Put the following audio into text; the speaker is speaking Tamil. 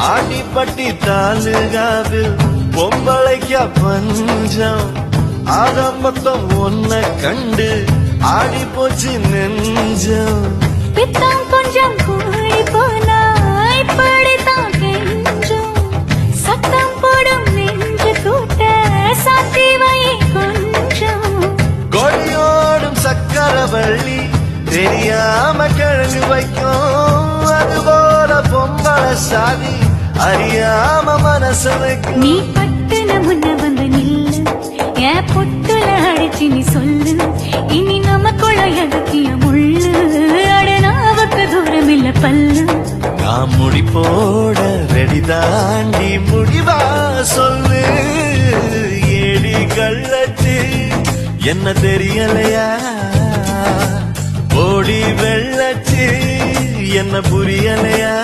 ஆண்டிப்பட்டி தாலுகாவில் பொம்பளைக்கா பஞ்சம் ஆரம்பத்தம் ஒன்ன கண்டு ஆடி போச்சு நெஞ்சம் பித்தம் கொஞ்சம் கூடி போனா இப்படித்தான் கெஞ்சும் சத்தம் போடும் நெஞ்சு கூட்ட சாத்தி வை கொஞ்சம் கொடியோடும் சக்கரவள்ளி தெரியாம கிழங்கு வைக்கும் அதுபோல பொம்பளை சாதி அறியாம மனச வைக்கும் நீ பட்டுன முன்ன வந்து நில்லு என் பொட்டுல அடிச்சு நீ சொல்லு இனி நமக்குள்ள எதுக்கிய முள்ளு அடனாவுக்கு தூரம் இல்ல பல்லு நான் முடி போட ரெடி தாண்டி முடிவா சொல்லு ஏடி கள்ளச்சு என்ன தெரியலையா ஓடி வெள்ளச்சு என்ன புரியலையா